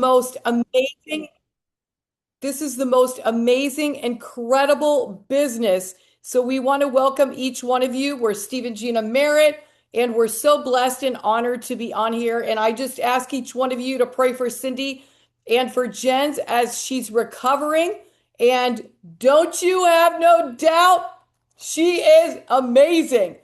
most amazing this is the most amazing, incredible business. So we want to welcome each one of you. We're Steve and Gina Merritt, and we're so blessed and honored to be on here. And I just ask each one of you to pray for Cindy and for Jens as she's recovering. And don't you have no doubt, she is amazing.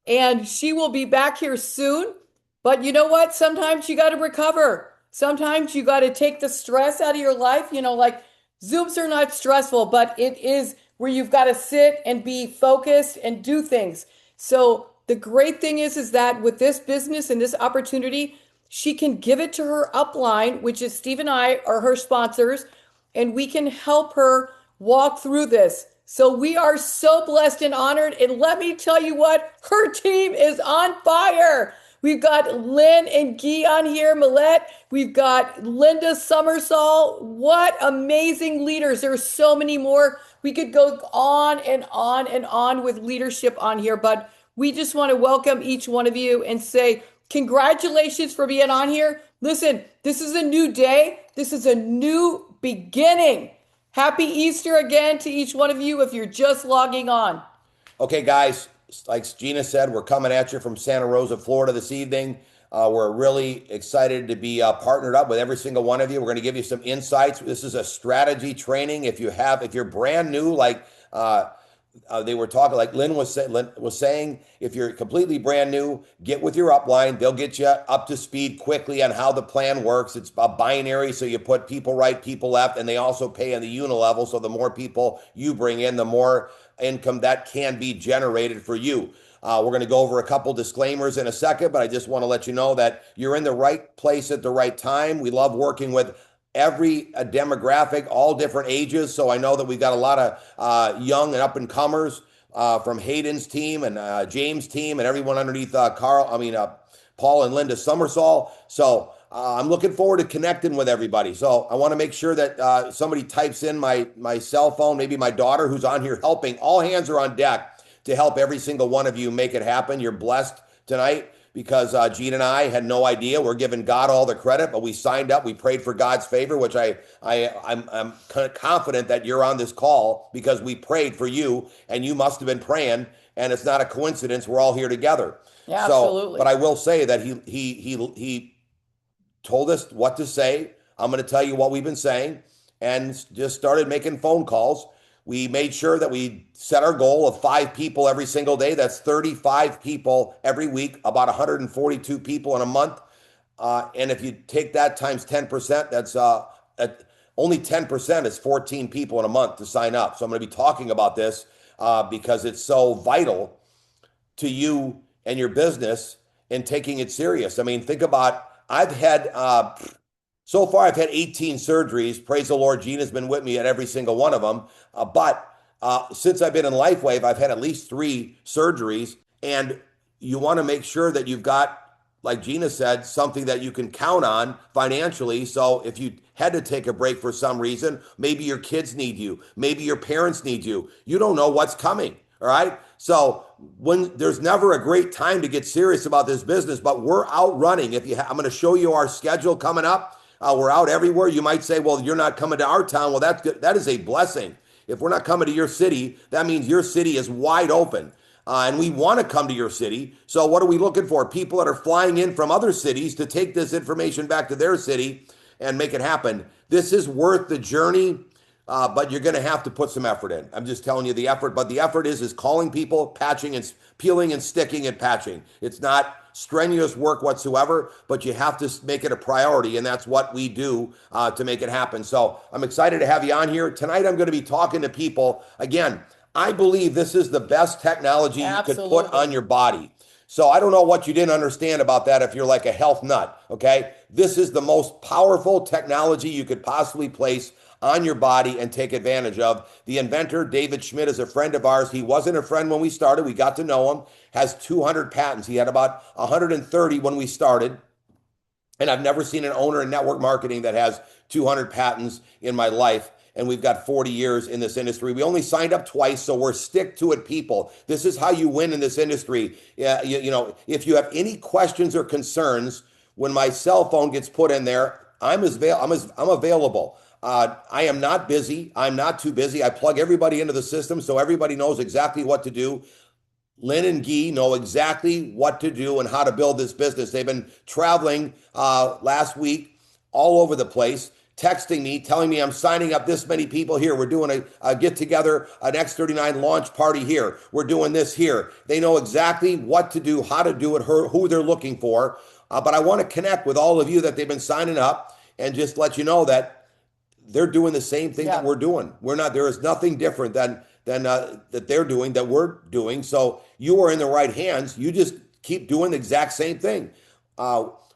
And she will be back here soon. But you know what? Sometimes you got to recover. Sometimes you got to take the stress out of your life. Like Zooms are not stressful, but it is where you've got to sit and be focused and do things. So the great thing is that with this business and this opportunity, she can give it to her upline, which is Steve and I are her sponsors, and we can help her walk through this. So we are so blessed and honored. And let me tell you what, her team is on fire. We've got Lynn and Guy on here, Millette. We've got Linda Summersall. What amazing leaders. There's so many more. We could go on and on and on with leadership on here, but we just want to welcome each one of you and say, congratulations for being on here. Listen, this is a new day. This is a new beginning. Happy Easter again to each one of you if you're just logging on. Okay, guys, like Gina said, we're coming at you from Santa Rosa, Florida this evening. We're really excited to be partnered up with every single one of you. We're going to give you some insights. This is a strategy training. If you're brand new, like they were talking, like Lynn was saying, if you're completely brand new, get with your upline. They'll get you up to speed quickly on how the plan works. It's a binary, so you put people right, people left, and they also pay on the unilevel. So the more people you bring in, the more income that can be generated for you. We're going to go over a couple disclaimers in a second, but I just want to let you know that you're in the right place at the right time. We love working with every demographic, all different ages. So I know that we've got a lot of young and up and comers from Hayden's team and James' team and everyone underneath Paul and Linda Summersall. So I'm looking forward to connecting with everybody. So I want to make sure that somebody types in my cell phone, maybe my daughter who's on here helping. All hands are on deck to help every single one of you make it happen. You're blessed tonight because Gene and I had no idea. We're giving God all the credit, but we signed up. We prayed for God's favor, which I'm kind of confident that you're on this call because we prayed for you and you must have been praying. And it's not a coincidence. We're all here together. Yeah, absolutely. But I will say that he told us what to say. I'm going to tell you what we've been saying and just started making phone calls. We made sure that we set our goal of 5 people every single day. That's 35 people every week, about 142 people in a month. And if you take that times 10%, that's only 10% is 14 people in a month to sign up. So I'm going to be talking about this because it's so vital to you and your business and taking it serious. I mean, think about, so far, I've had 18 surgeries. Praise the Lord, Gina's been with me at every single one of them. But since I've been in LifeWave, I've had at least 3 surgeries. And you want to make sure that you've got, like Gina said, something that you can count on financially. So if you had to take a break for some reason, maybe your kids need you, maybe your parents need you. You don't know what's coming. All right. So when there's never a great time to get serious about this business, but we're out running. I'm going to show you our schedule coming up. We're out everywhere. You might say, well, you're not coming to our town. Well, that's good. That is a blessing. If we're not coming to your city, that means your city is wide open. And we want to come to your city. So what are we looking for? People that are flying in from other cities to take this information back to their city and make it happen. This is worth the journey, but you're going to have to put some effort in. I'm just telling you the effort. But the effort is calling people, patching and peeling and sticking and patching. It's not strenuous work whatsoever, but you have to make it a priority, and that's what we do to make it happen. So I'm excited to have you on here. Tonight I'm going to be talking to people. Again, I believe this is the best technology you could put on your body. So I don't know what you didn't understand about that if you're like a health nut, okay? This is the most powerful technology you could possibly place on your body and take advantage of. The inventor, David Schmidt, is a friend of ours. He wasn't a friend when we started. We got to know him. Has 200 patents. He had about 130 when we started. And I've never seen an owner in network marketing that has 200 patents in my life. And we've got 40 years in this industry. We only signed up twice, so we're stick-to-it people. This is how you win in this industry. You know, if you have any questions or concerns, when my cell phone gets put in there, I'm available. I am not busy. I'm not too busy. I plug everybody into the system so everybody knows exactly what to do. Lynn and Guy know exactly what to do and how to build this business. They've been traveling last week all over the place, texting me, telling me I'm signing up this many people here. We're doing a get together, an X39 launch party here. We're doing this here. They know exactly what to do, how to do it, who they're looking for. But I want to connect with all of you that they've been signing up and just let you know that they're doing the same thing that Yeah. we're doing. We're not. There is nothing different than that they're doing that we're doing. So you are in the right hands. You just keep doing the exact same thing.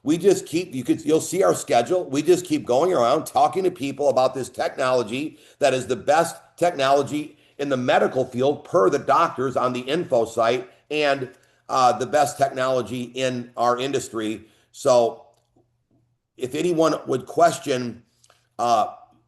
We just keep. You'll see our schedule. We just keep going around talking to people about this technology that is the best technology in the medical field per the doctors on the info site, and the best technology in our industry. So if anyone would question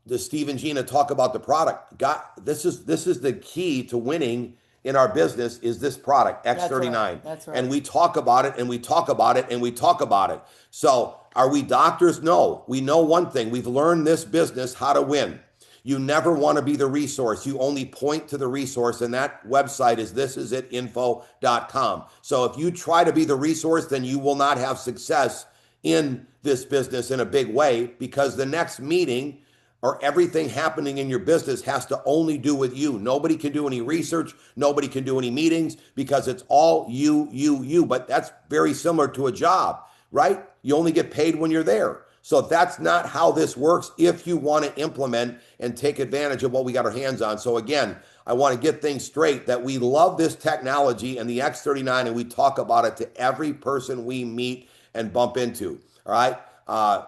the Steve and Gina talk about the product. This is the key to winning in our business is this product That's right. X39, That's and right. we talk about it and we talk about it and we talk about it. So are we doctors? No, we know one thing. We've learned this business how to win. You never want to be the resource. You only point to the resource, and that website is thisisitinfo.com. So if you try to be the resource, then you will not have success in this business in a big way because the next meeting or everything happening in your business has to only do with you. Nobody can do any research. Nobody can do any meetings because it's all you, you, you. But that's very similar to a job, right? You only get paid when you're there. So that's not how this works if you want to implement and take advantage of what we got our hands on. So again, I want to get things straight that we love this technology and the X39, and we talk about it to every person we meet and bump into. All right.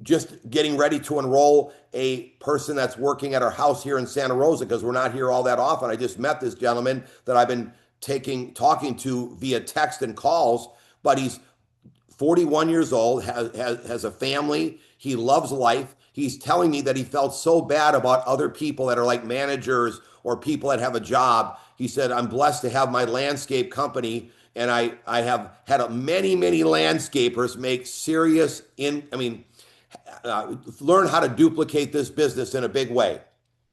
Just getting ready to enroll a person that's working at our house here in Santa Rosa because we're not here all that often. I just met this gentleman that I've been talking to via text and calls, but he's 41 years old, has a family. He loves life. He's telling me that he felt so bad about other people that are like managers or people that have a job. He said, I'm blessed to have my landscape company. And I have had many landscapers make serious learn how to duplicate this business in a big way.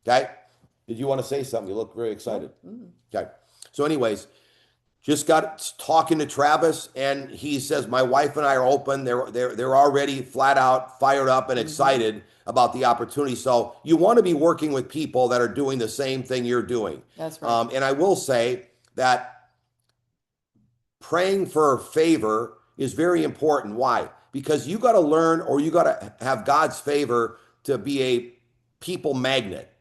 Okay. Did you want to say something? You look very excited. Okay. So, anyways, just got talking to Travis, and he says my wife and I are open. They're already flat out fired up and excited about the opportunity. So you want to be working with people that are doing the same thing you're doing. That's right. And I will say that praying for favor is very important. Why? Because you got to learn or you got to have God's favor to be a people magnet.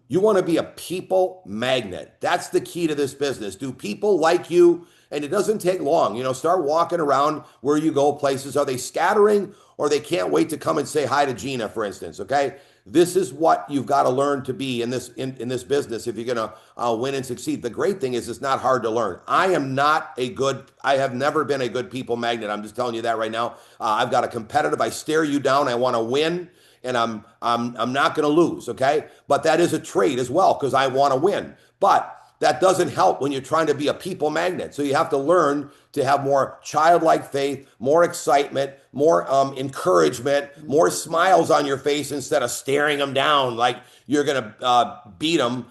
You want to be a people magnet. That's the key to this business. Do people like you? And it doesn't take long. Start walking around where you go, places. Are they scattering or they can't wait to come and say hi to Gina, for instance? Okay. This is what you've got to learn to be in this business if you're going to win and succeed. The great thing is it's not hard to learn. I have never been a good people magnet. I'm just telling you that right now. I've got a competitive. I stare you down. I want to win, and I'm not going to lose. Okay, but that is a trait as well because I want to win. But that doesn't help when you're trying to be a people magnet. So you have to learn to have more childlike faith, more excitement, more encouragement, more smiles on your face instead of staring them down like you're going to beat them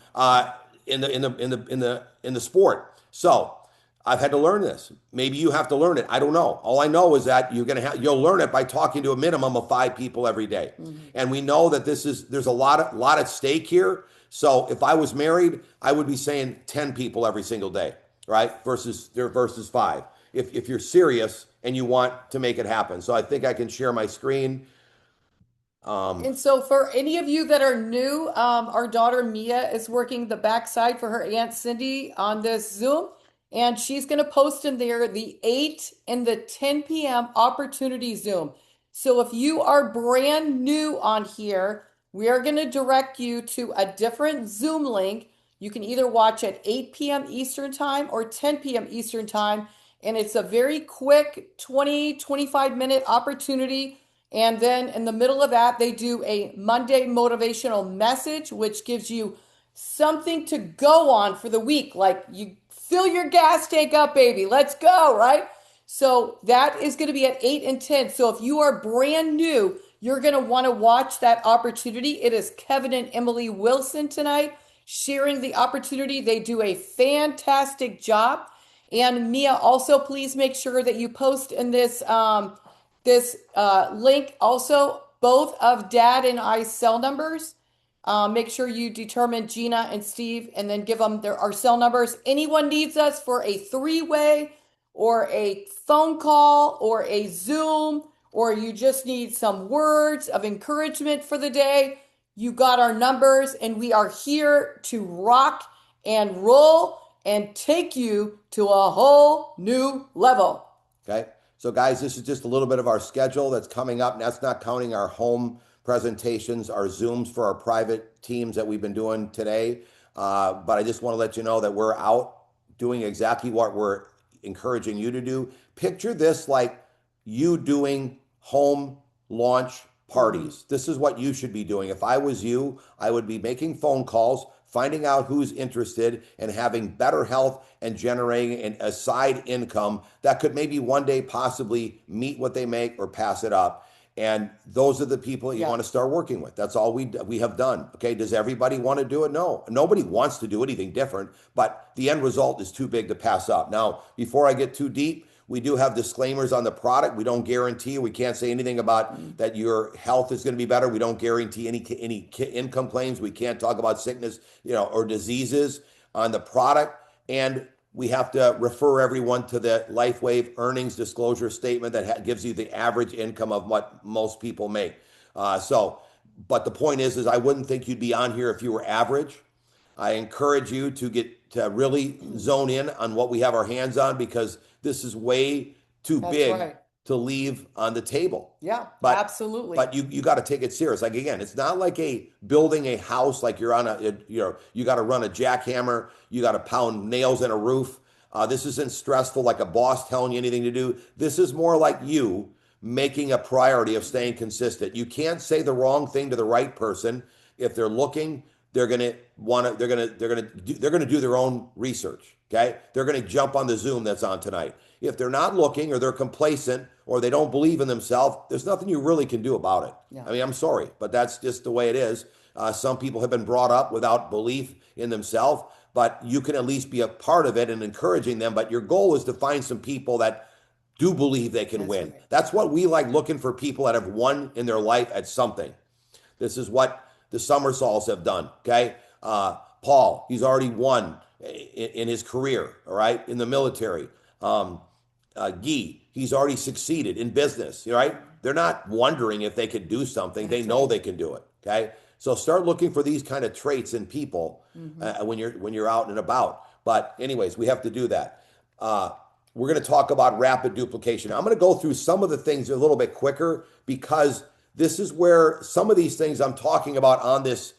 in the sport. So I've had to learn this. Maybe you have to learn it. I don't know. All I know is that you'll learn it by talking to a minimum of 5 people every day. And we know that there's a lot at stake here. So if I was married, I would be saying 10 people every single day, right? Versus 5. If you're serious and you want to make it happen. So I think I can share my screen. And so, for any of you that are new, our daughter Mia is working the backside for her Aunt Cindy on this Zoom, and she's going to post in there the 8 and the 10 p.m. opportunity Zoom. So, if you are brand new on here, we are going to direct you to a different Zoom link. You can either watch at 8 p.m. Eastern Time or 10 p.m. Eastern Time, and it's a very quick 25-minute opportunity. And then in the middle of that, they do a Monday motivational message, which gives you something to go on for the week. Like you fill your gas tank up, baby. Let's go, right? So that is going to be at 8 and 10. So if you are brand new, You're going to want to watch that opportunity. It is Kevin and Emily Wilson tonight sharing the opportunity. They do a fantastic job. And Mia, also please make sure that you post in this link also both of Dad and I's cell numbers. Make sure you determine Gina and Steve and then give them our cell numbers. Anyone needs us for a three-way or a phone call or a Zoom, or you just need some words of encouragement for the day, you got our numbers, and we are here to rock and roll and take you to a whole new level. Okay. So, guys, this is just a little bit of our schedule that's coming up. And that's not counting our home presentations, our Zooms for our private teams that we've been doing today. But I just want to let you know that we're out doing exactly what we're encouraging you to do. Picture this like you doing home launch parties. This is what you should be doing. If I was you, I would be making phone calls, finding out who's interested, and having better health and generating a side income that could maybe one day possibly meet what they make or pass it up. And those are the people that you want to start working with. That's all we have done. Okay. Does everybody want to do it? No. Nobody wants to do anything different, but the end result is too big to pass up. Now, before I get too deep, we do have disclaimers on the product. We don't guarantee, we can't say anything about that your health is going to be better. We don't guarantee any income claims. We can't talk about sickness, or diseases on the product. And we have to refer everyone to the LifeWave earnings disclosure statement that gives you the average income of what most people make. But the point is I wouldn't think you'd be on here if you were average. I encourage you to really zone in on what we have our hands on, because this is way too big to leave on the table. Yeah, but, absolutely. But you got to take it serious. Like, again, it's not like building a house, like you're on you got to run a jackhammer, you got to pound nails in a roof. This isn't stressful like a boss telling you anything to do. This is more like you making a priority of staying consistent. You can't say the wrong thing to the right person. If they're looking, they're gonna do their own research. Okay, they're gonna jump on the Zoom that's on tonight. If they're not looking, or they're complacent, or they don't believe in themselves, there's nothing you really can do about it. Yeah. I mean, I'm sorry, but that's just the way it is. Some people have been brought up without belief in themselves, but you can at least be a part of it and encouraging them. But your goal is to find some people that do believe they can win. Right. That's what we like, looking for people that have won in their life at something. This is what the Somersalls have done. Okay. Paul, he's already won in his career. All right. In the military. Guy, he's already succeeded in business. Right. They're not wondering if they could do something. They know they can do it. Okay. So start looking for these kind of traits in people when you're out and about. But anyways, we have to do that. We're going to talk about rapid duplication. I'm going to go through some of the things a little bit quicker, because this is where some of these things I'm talking about on this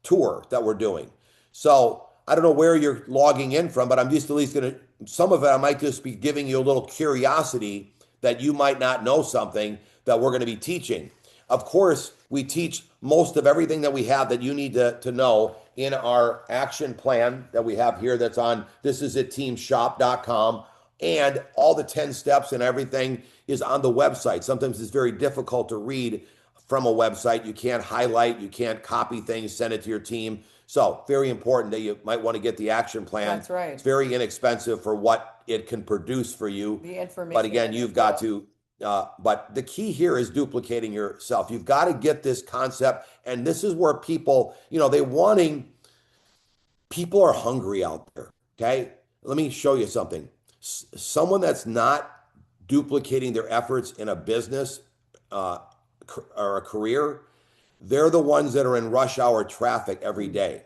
tour that we're doing. So I don't know where you're logging in from, but I'm just at least going to, some of it I might just be giving you a little curiosity that you might not know something that we're going to be teaching. Of course, we teach most of everything that we have that you need to know in our action plan that we have here that's on thisisitteamshop.com. And all the 10 steps and everything is on the website. Sometimes it's very difficult to read from a website. You can't highlight, you can't copy things, send it to your team. So very important that you might want to get the action plan. That's right. It's very inexpensive for what it can produce for you. The information. But again, you've got to, but the key here is duplicating yourself. You've got to get this concept. And this is where people, people are hungry out there. Okay. Let me show you something. Someone that's not duplicating their efforts in a business or a career, they're the ones that are in rush hour traffic every day.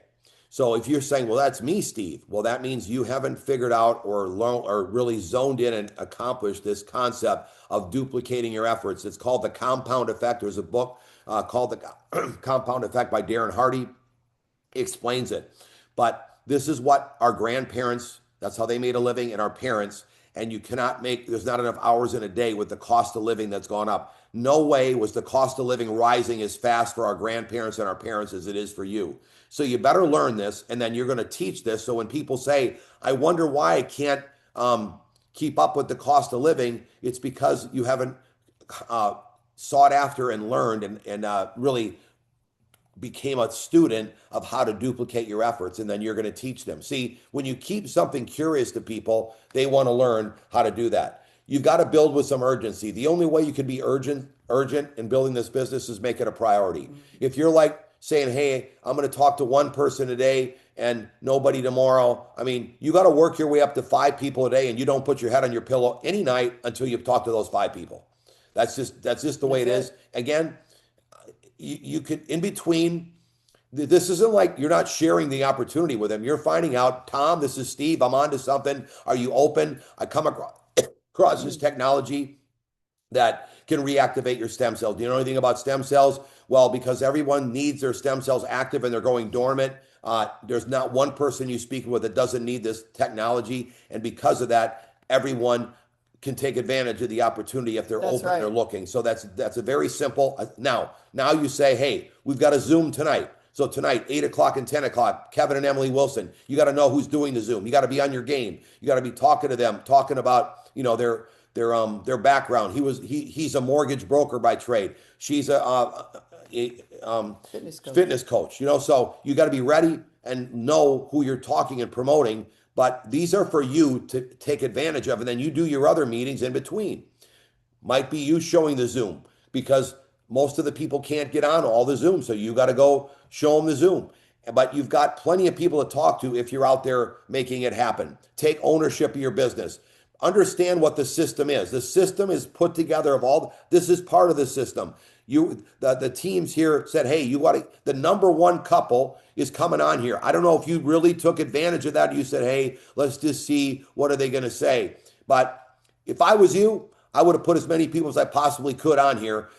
So if you're saying, well, that's me, Steve, well, that means you haven't figured out or really zoned in and accomplished this concept of duplicating your efforts. It's called the compound effect. There's a book called the Compound Effect by Darren Hardy. He explains it. But this is what our grandparents, that's how they made a living, and our parents. And you cannot there's not enough hours in a day with the cost of living that's gone up. No way was the cost of living rising as fast for our grandparents and our parents as it is for you. So you better learn this, and then you're going to teach this. So when people say, I wonder why I can't keep up with the cost of living, it's because you haven't sought after and learned and really became a student of how to duplicate your efforts, and then you're going to teach them. See, when you keep something curious to people, they want to learn how to do that. You've got to build with some urgency. The only way you can be urgent in building this business is make it a priority. If you're like saying, "Hey, I'm going to talk to one person today and nobody tomorrow," I mean, you got to work your way up to 5 people a day, and you don't put your head on your pillow any night until you've talked to those 5 people. That's just the way That's it is. it. Again, you could in between. This isn't like you're not sharing the opportunity with them. You're finding out, Tom, this is Steve. I'm on to something. Are you open? I come across this technology that can reactivate your stem cells. Do you know anything about stem cells? Well, because everyone needs their stem cells active and they're going dormant. There's not one person you speak with that doesn't need this technology. And because of that, everyone can take advantage of the opportunity if they're That's open and they're right. looking. So that's a very simple. Now you say, hey, we've got a Zoom tonight. So tonight, 8 o'clock and 10 o'clock, Kevin and Emily Wilson. You got to know who's doing the Zoom. You got to be on your game. You got to be talking to them, talking about their background. He's a mortgage broker by trade. She's a Fitness coach. fitness coach. So you got to be ready and know who you're talking and promoting. But these are for you to take advantage of, and then you do your other meetings in between. Might be you showing the Zoom because most of the people can't get on all the Zoom. So you got to go show them the Zoom. But you've got plenty of people to talk to if you're out there making it happen. Take ownership of your business. Understand what the system is. The system is put together of all. This is part of the system. The teams here said, hey, you got to, the number one couple is coming on here. I don't know if you really took advantage of that. You said, hey, let's just see what are they going to say. But if I was you, I would have put as many people as I possibly could on here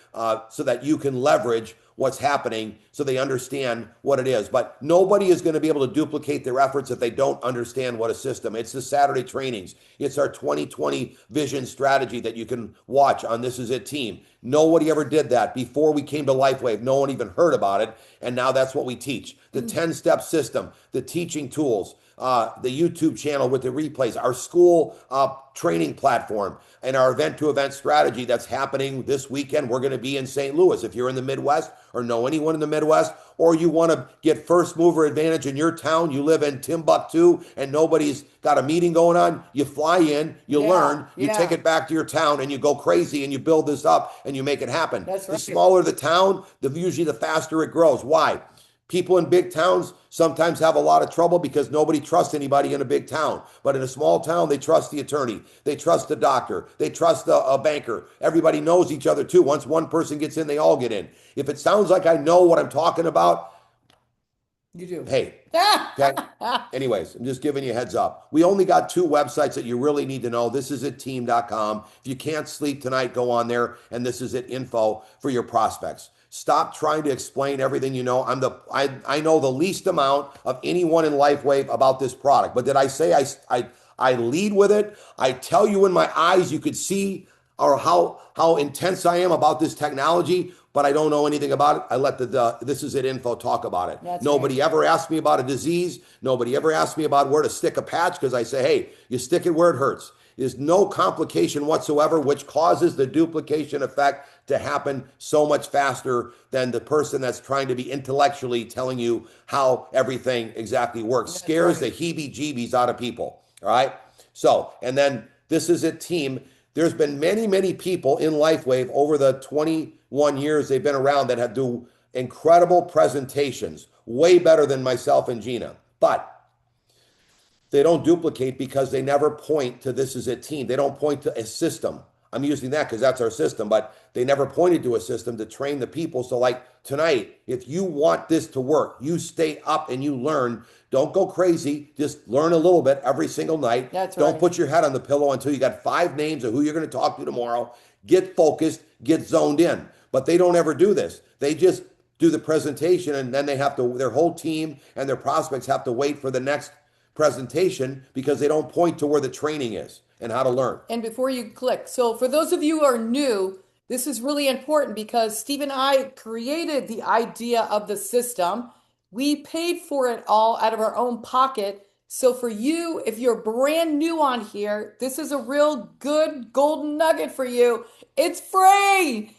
so that you can leverage what's happening so they understand what it is. But nobody is going to be able to duplicate their efforts if they don't understand what a system. It's the Saturday trainings. It's our 2020 vision strategy that you can watch on This Is It Team. Nobody ever did that before we came to LifeWave. No one even heard about it. And now that's what we teach. The 10-step system, the teaching tools, the YouTube channel with the replays, our school training platform, and our event-to-event strategy that's happening this weekend. We're going to be in St. Louis. If you're in the Midwest or know anyone in the Midwest, or you want to get first mover advantage in your town, you live in Timbuktu and nobody's got a meeting going on, you fly in, you Yeah, learn, you take yeah. it back to your town and you go crazy and you build this up and you make it happen. That's The right. smaller the town, usually the faster it grows. Why? People in big towns sometimes have a lot of trouble because nobody trusts anybody in a big town. But in a small town, they trust the attorney. They trust the doctor. They trust a banker. Everybody knows each other too. Once one person gets in, they all get in. If it sounds like I know what I'm talking about, You do. hey, okay. Anyways, I'm just giving you a heads up. We only got 2 websites that you really need to know. This is at team.com. If you can't sleep tonight, go on there. And this is at info for your prospects. Stop trying to explain everything you know. I know the least amount of anyone in LifeWave about this product. But did I say I lead with it? I tell you in my eyes you could see or how intense I am about this technology, but I don't know anything about it. I let the This Is It info talk about it. That's right. Nobody ever asked me about a disease. Nobody ever asked me about where to stick a patch because I say, hey, you stick it where it hurts. There's no complication whatsoever, which causes the duplication effect to happen so much faster than the person that's trying to be intellectually telling you how everything exactly works. That's Scares the right. heebie-jeebies out of people. All right. So, and then This Is It Team. There's been many, many people in LifeWave over the 21 years they've been around that have do incredible presentations, way better than myself and Gina. But they don't duplicate because they never point to This Is It Team. They don't point to a system. I'm using that because that's our system, but they never pointed to a system to train the people. So, like tonight, if you want this to work, you stay up and you learn. Don't go crazy. Just learn a little bit every single night. That's Don't right. put your head on the pillow until you got 5 names of who you're going to talk to tomorrow. Get focused, get zoned in. But they don't ever do this. They just do the presentation and then they have to, their whole team and their prospects have to wait for the next presentation because they don't point to where the training is and how to learn. And before you click, so for those of you who are new, this is really important because Steve and I created the idea of the system. We paid for it all out of our own pocket. So for you, if you're brand new on here, this is a real good golden nugget for you. It's free.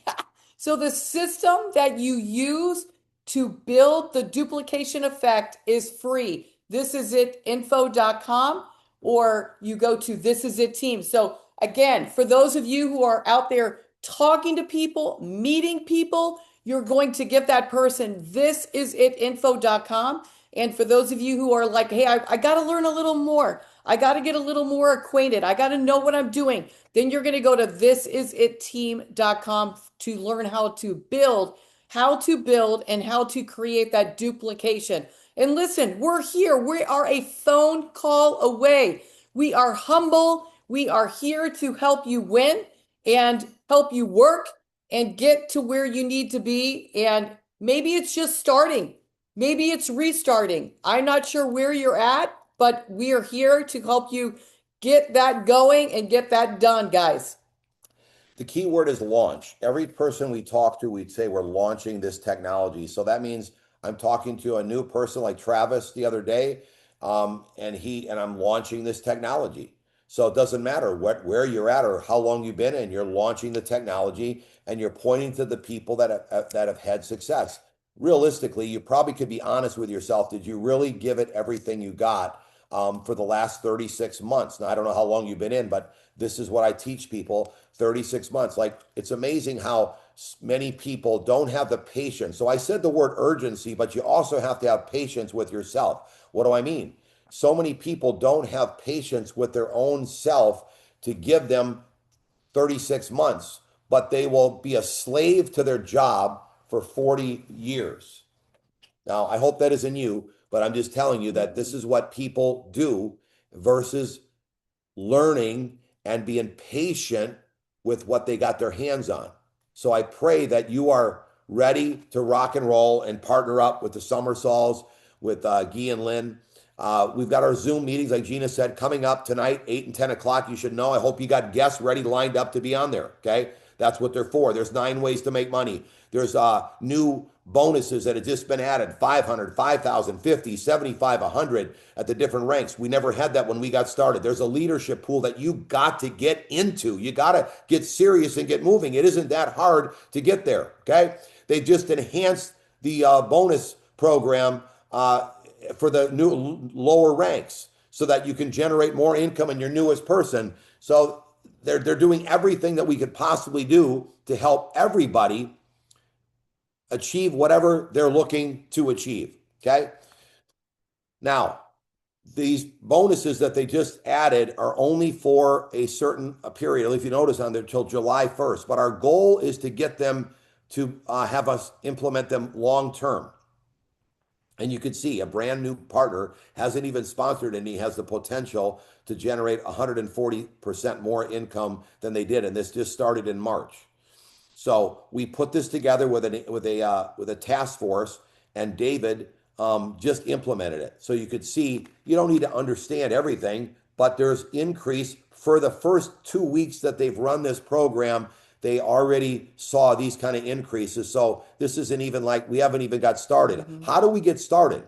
So the system that you use to build the duplication effect is free. ThisisItinfo.com, or you go to This Is It Team. So again, for those of you who are out there talking to people, meeting people, you're going to get that person thisisitinfo.com. And for those of you who are like, hey, I got to learn a little more, I got to get a little more acquainted, I got to know what I'm doing, then you're going to go to thisisitteam.com to learn how to build and how to create that duplication. And listen, we're here. We are a phone call away. We are humble. We are here to help you win and help you work and get to where you need to be. And maybe it's just starting. Maybe it's restarting. I'm not sure where you're at, but we are here to help you get that going and get that done, guys. The key word is launch. Every person we talk to, we'd say we're launching this technology. So that means I'm talking to a new person like Travis the other day, and I'm launching this technology. So it doesn't matter where you're at or how long you've been in. You're launching the technology, and you're pointing to the people that have had success. Realistically, you probably could be honest with yourself. Did you really give it everything you got for the last 36 months? Now, I don't know how long you've been in, but this is what I teach people: 36 months. Like, it's amazing how many people don't have the patience. So I said the word urgency, but you also have to have patience with yourself. What do I mean? So many people don't have patience with their own self to give them 36 months, but they will be a slave to their job for 40 years. Now, I hope that isn't you, but I'm just telling you that this is what people do versus learning and being patient with what they got their hands on. So I pray that you are ready to rock and roll and partner up with the Somersalls, with Guy and Lynn. We've got our Zoom meetings, like Gina said, coming up tonight, 8 and 10 o'clock. You should know. I hope you got guests ready, lined up to be on there, okay? That's what they're for. There's 9 ways to make money. There's new bonuses that have just been added: 500, 5,000, 50, 75, 100 at the different ranks. We never had that when we got started. There's a leadership pool that you got to get into. You got to get serious and get moving. It isn't that hard to get there, okay? They just enhanced the bonus program for the new lower ranks so that you can generate more income in your newest person. So they're doing everything that we could possibly do to help everybody achieve whatever they're looking to achieve. Okay. Now, these bonuses that they just added are only for a certain period. If you notice on there, till July 1st. But our goal is to get them to have us implement them long term. And you can see a brand new partner hasn't even sponsored, and he has the potential to generate 140% more income than they did. And this just started in March. So we put this together with a task force, and David just implemented it. So you could see you don't need to understand everything, but there's increase for the first 2 weeks that they've run this program. They already saw these kind of increases. So this isn't even like we haven't even got started. How do we get started?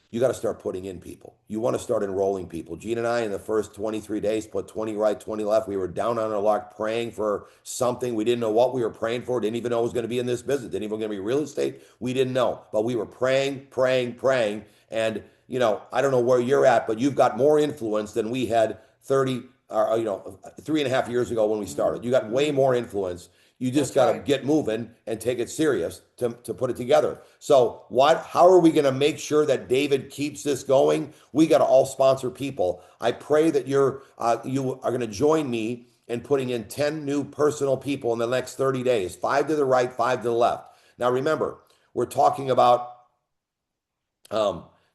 You got to start putting in people. You want to start enrolling people. Gene and I, in the first 23 days, put 20 right, 20 left. We were down on our luck praying for something. We didn't know what we were praying for. Didn't even know it was going to be in this business. Didn't even going to be real estate. We didn't know. But we were praying, praying, praying. And, I don't know where you're at, but you've got more influence than we had 3.5 years ago when we started. You got way more influence. You just got to get moving and take it serious to put it together. So how are we going to make sure that David keeps this going? We got to all sponsor people. I pray that you are going to join me in putting in 10 new personal people in the next 30 days, 5 to the right, 5 to the left. Now, remember, we're talking about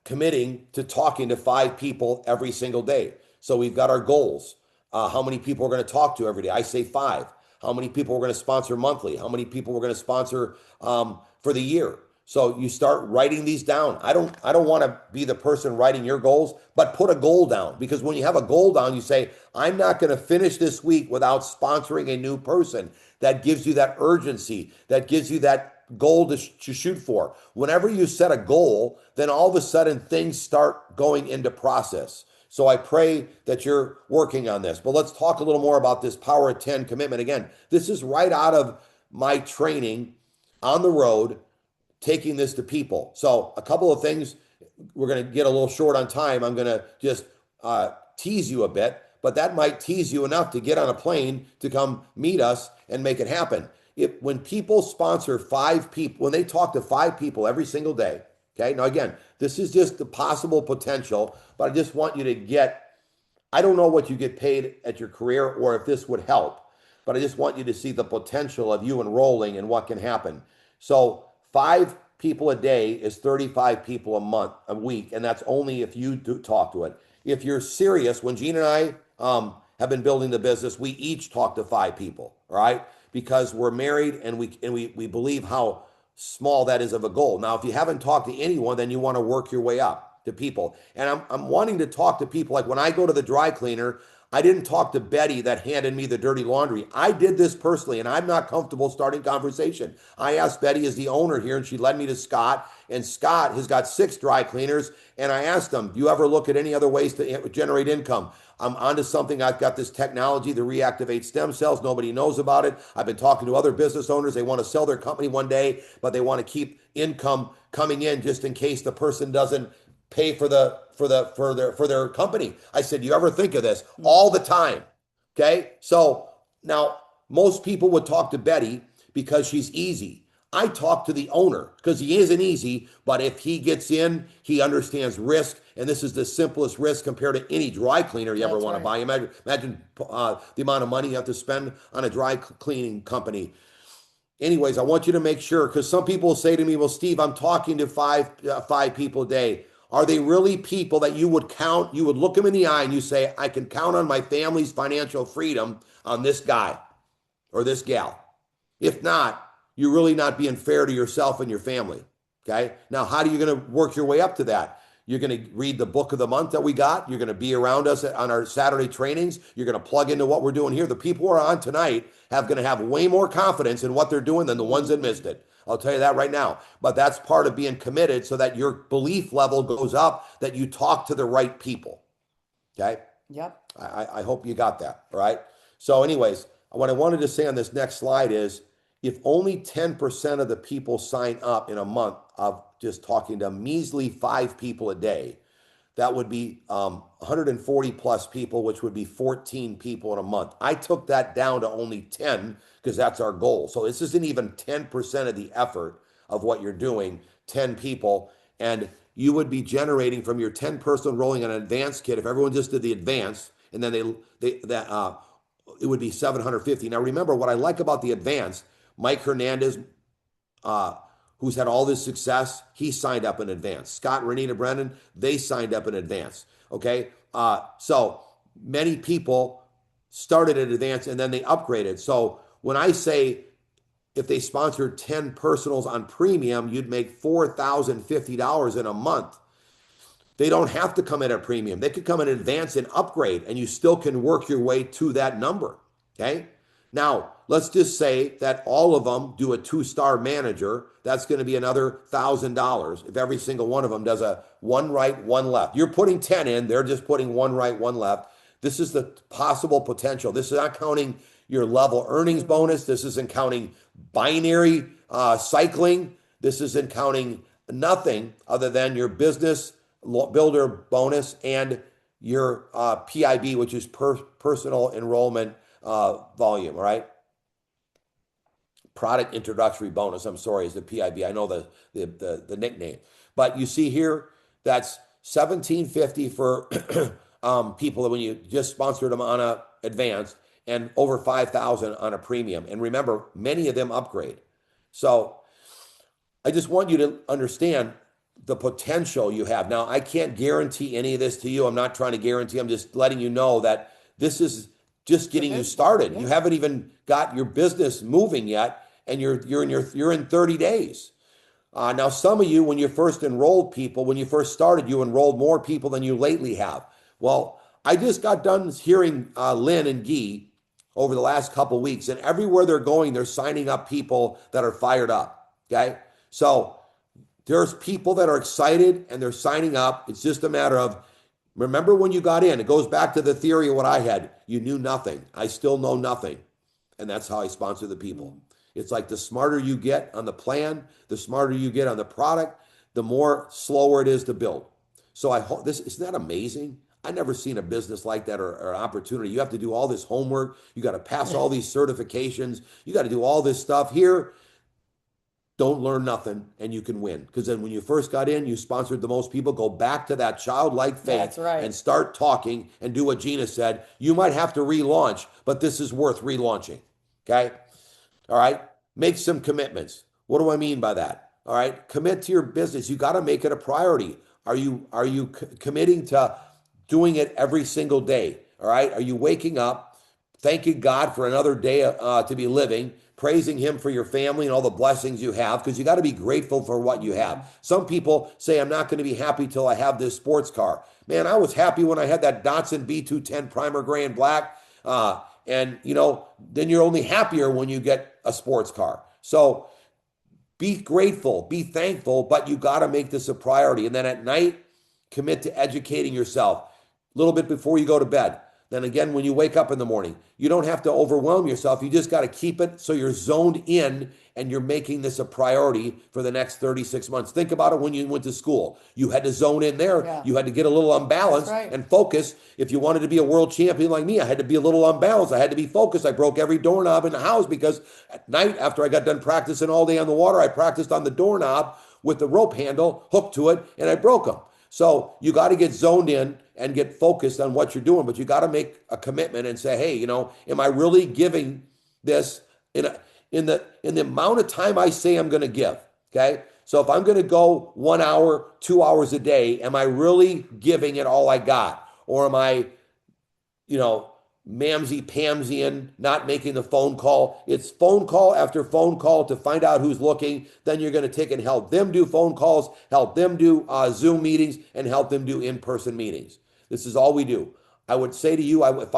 committing to talking to 5 people every single day. So we've got our goals. How many people we're going to talk to every day? I say 5. How many people we're going to sponsor monthly? How many people we're going to sponsor for the year? So you start writing these down. I don't want to be the person writing your goals, but put a goal down, because when you have a goal down, you say, I'm not going to finish this week without sponsoring a new person. That gives you that urgency. That gives you that goal to shoot for. Whenever you set a goal, then all of a sudden things start going into process. So I pray that you're working on this. But let's talk a little more about this Power of 10 commitment. Again, this is right out of my training on the road, taking this to people. So a couple of things, we're going to get a little short on time. I'm going to just tease you a bit, but that might tease you enough to get on a plane to come meet us and make it happen. When people sponsor 5 people, when they talk to 5 people every single day, okay? Now, again, this is just the possible potential, but I just want you to get, I don't know what you get paid at your career or if this would help, but I just want you to see the potential of you enrolling and what can happen. So 5 people a day is 35 people a week, and that's only if you do talk to it. If you're serious, when Gene and I have been building the business, we each talk to 5 people, right? Because we're married and we believe how small that is of a goal. Now, if you haven't talked to anyone, then you want to work your way up to people. And I'm wanting to talk to people. Like when I go to the dry cleaner, I didn't talk to Betty that handed me the dirty laundry. I did this personally, and I'm not comfortable starting conversation. I asked Betty as the owner here, and she led me to Scott. And Scott has got 6 dry cleaners. And I asked him, do you ever look at any other ways to generate income? I'm onto something. I've got this technology to reactivate stem cells. Nobody knows about it. I've been talking to other business owners. They want to sell their company one day, but they want to keep income coming in just in case the person doesn't pay for their company. I said, you ever think of this? All the time. Okay. So now most people would talk to Betty because she's easy. I talk to the owner because he isn't easy, but if he gets in, he understands risk. And this is the simplest risk compared to any dry cleaner you ever want to buy. Imagine the amount of money you have to spend on a dry cleaning company. Anyways, I want you to make sure, because some people say to me, well, Steve, I'm talking to five people a day. Are they really people that you would count? You would look them in the eye and you say, I can count on my family's financial freedom on this guy or this gal. If not, you're really not being fair to yourself and your family. Okay. Now, how are you going to work your way up to that? You're going to read the book of the month that we got. You're going to be around us on our Saturday trainings. You're going to plug into what we're doing here. The people who are on tonight going to have way more confidence in what they're doing than the ones that missed it. I'll tell you that right now. But that's part of being committed so that your belief level goes up, that you talk to the right people. Okay? Yep. I hope you got that. All right? So anyways, what I wanted to say on this next slide is if only 10% of the people sign up in a month of just talking to measly 5 people a day, that would be 140 plus people, which would be 14 people in a month. I took that down to only 10 because that's our goal. So this isn't even 10% of the effort of what you're doing, 10 people. And you would be generating from your 10 person enrolling an advanced kit. If everyone just did the advanced, and then it would be 750. Now remember, what I like about the advanced, Mike Hernandez, who's had all this success, he signed up in advance. Scott and Renita Brennan, they signed up in advance. Okay. So many people started in advance and then they upgraded. So when I say if they sponsored 10 personals on premium, you'd make $4,050 in a month. They don't have to come in at premium. They could come in advance and upgrade, and you still can work your way to that number. Okay. Now, let's just say that all of them do a 2-star manager. That's going to be another $1,000 if every single one of them does a 1 right, 1 left. You're putting 10 in. They're just putting 1 right, 1 left. This is the possible potential. This is not counting your level earnings bonus. This isn't counting binary cycling. This isn't counting nothing other than your business builder bonus and your PIB, which is personal enrollment volume, right? Product introductory bonus, I'm sorry, is the PIB. I know the nickname. But you see here, that's $1,750 for people that when you just sponsored them on a advanced and over $5,000 on a premium. And remember, many of them upgrade. So I just want you to understand the potential you have. Now, I can't guarantee any of this to you. I'm not trying to guarantee. I'm just letting you know that this is just getting you started. Yeah. You haven't even got your business moving yet, and you're in 30 days. Now, some of you, when you first enrolled people, when you first started, you enrolled more people than you lately have. Well, I just got done hearing Lynn and Guy over the last couple of weeks, and everywhere they're going, they're signing up people that are fired up. Okay, so there's people that are excited and they're signing up. It's just a matter of, remember when you got in, it goes back to the theory of what I had. You knew nothing. I still know nothing. And that's how I sponsor the people. It's like the smarter you get on the plan, the smarter you get on the product, the more slower it is to build. So I hope this isn't that amazing? I never seen a business like that or an opportunity. You have to do all this homework. You got to pass all these certifications. You got to do all this stuff here. Don't learn nothing and you can win. Because then when you first got in, you sponsored the most people. Go back to that childlike faith. That's right. And start talking and do what Gina said. You might have to relaunch, but this is worth relaunching. Okay. All right. Make some commitments. What do I mean by that? All right. Commit to your business. You got to make it a priority. Are you committing to doing it every single day? All right. Are you waking up, thanking God for another day to be living, praising Him for your family and all the blessings you have? Because you got to be grateful for what you have. Some people say, I'm not going to be happy till I have this sports car. Man, I was happy when I had that Datsun B210 Primer Gray and Black. And, then you're only happier when you get a sports car. So be grateful, be thankful, but you got to make this a priority. And then at night, commit to educating yourself a little bit before you go to bed. Then again, when you wake up in the morning, you don't have to overwhelm yourself. You just got to keep it so you're zoned in and you're making this a priority for the next 36 months. Think about it when you went to school. You had to zone in there. Yeah. You had to get a little unbalanced and focus. If you wanted to be a world champion like me, I had to be a little unbalanced. I had to be focused. I broke every doorknob in the house because at night, after I got done practicing all day on the water, I practiced on the doorknob with the rope handle hooked to it, and I broke them. So you got to get zoned in and get focused on what you're doing, but you got to make a commitment and say, hey, am I really giving this in the amount of time I say I'm going to give? Okay. So if I'm going to go 1 hour, 2 hours a day, am I really giving it all I got? Or am I, mamsy-pamsying, not making the phone call? It's phone call after phone call to find out who's looking. Then you're going to take and help them do phone calls, help them do Zoom meetings, and help them do in-person meetings. This is all we do. I would say to you, if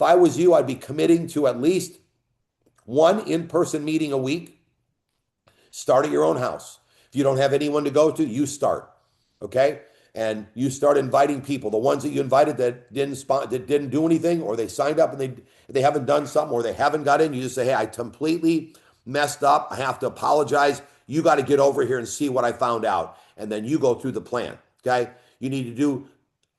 I was you, I'd be committing to at least one in-person meeting a week. Start at your own house. If you don't have anyone to go to, you start. Okay? And you start inviting people. The ones that you invited that didn't do anything, or they signed up and they haven't done something, or they haven't got in, you just say, hey, I completely messed up. I have to apologize. You got to get over here and see what I found out. And then you go through the plan. Okay? You need to do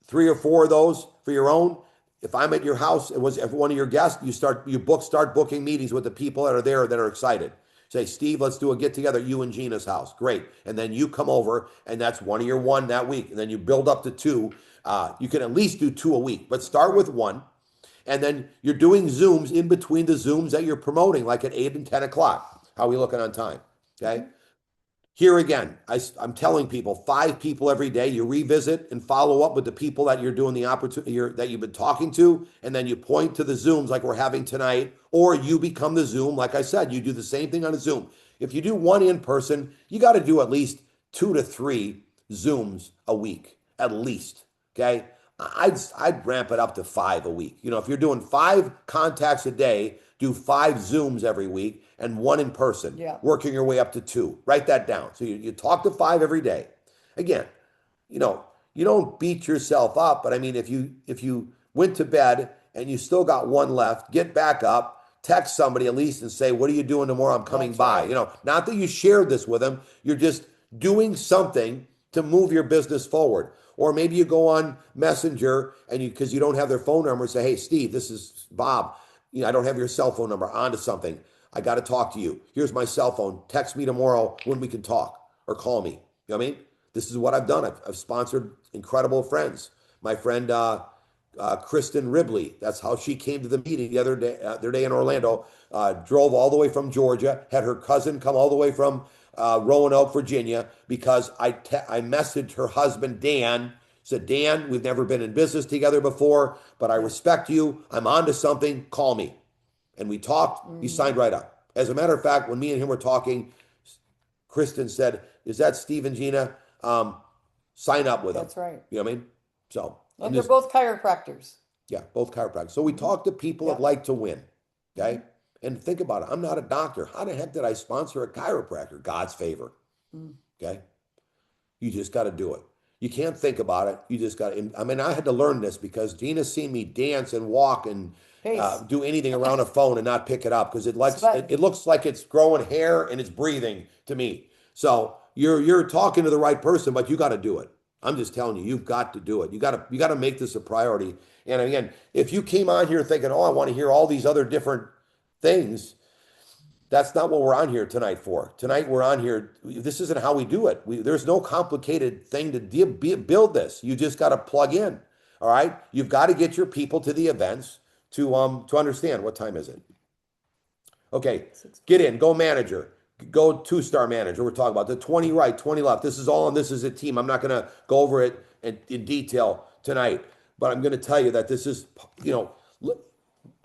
3 or 4 of those for your own. If I'm at your house, if one of your guests, start booking meetings with the people that are there that are excited. Say, Steve, let's do a get together at you and Gina's house. Great. And then you come over, and that's one of your 1 that week. And then you build up to 2. You can at least do 2 a week, but start with 1. And then you're doing Zooms in between the Zooms that you're promoting, like at 8 and 10 o'clock. How are we looking on time? Okay. Here again, I'm telling people, 5 people every day. You revisit and follow up with the people that you're doing the opportunity that you've been talking to, and then you point to the Zooms like we're having tonight, or you become the Zoom. Like I said, you do the same thing on a Zoom. If you do 1 in person, you got to do at least 2 to 3 Zooms a week, at least. Okay, I'd ramp it up to 5 a week. If you're doing 5 contacts a day, do 5 Zooms every week and 1 in person, working your way up to 2. Write that down. So you talk to 5 every day. Again, you don't beat yourself up, but I mean, if you went to bed and you still got 1 left, get back up, text somebody at least and say, what are you doing tomorrow? I'm coming by. Not that you shared this with them. You're just doing something to move your business forward. Or maybe you go on Messenger and because you don't have their phone number, say, hey, Steve, this is Bob. I don't have your cell phone number. On to something. I got to talk to you. Here's my cell phone. Text me tomorrow when we can talk, or call me. You know what I mean? This is what I've done. I've sponsored incredible friends. My friend Kristen Ribley, that's how she came to the meeting the other day in Orlando. Drove all the way from Georgia, had her cousin come all the way from Roanoke, Virginia, because I messaged her husband, Dan. Said, Dan, we've never been in business together before, but I respect you. I'm on to something. Call me. And we talked. He signed right up. As a matter of fact, when me and him were talking, Kristen said, is that Steve and Gina? Sign up with them. That's right. You know what I mean? So. And they're both chiropractors. Yeah, both chiropractors. So we talk to people that like to win. Okay? And think about it. I'm not a doctor. How the heck did I sponsor a chiropractor? God's favor. Okay? You just got to do it. You can't think about it. You just got to, I mean, I had to learn this because Gina's seen me dance and walk and Pace. do anything around a phone and not pick it up because Sweat. it looks like it's growing hair and it's breathing to me. So you're talking to the right person, but you got to do it. I'm just telling you, you've got to do it. You got to make this a priority. And again, if you came on here thinking, "Oh, I want to hear all these other different things," that's not what we're on here tonight for. Tonight we're on here. This isn't how we do it. There's no complicated thing to build this. You just got to plug in. All right. You've got to get your people to the events to understand. What time is it? Okay. Get in. Go manager. Go two-star manager. We're talking about the 20 right, 20 left. This is all on this is a team. I'm not going to go over it in detail tonight, but I'm going to tell you that this is, you know,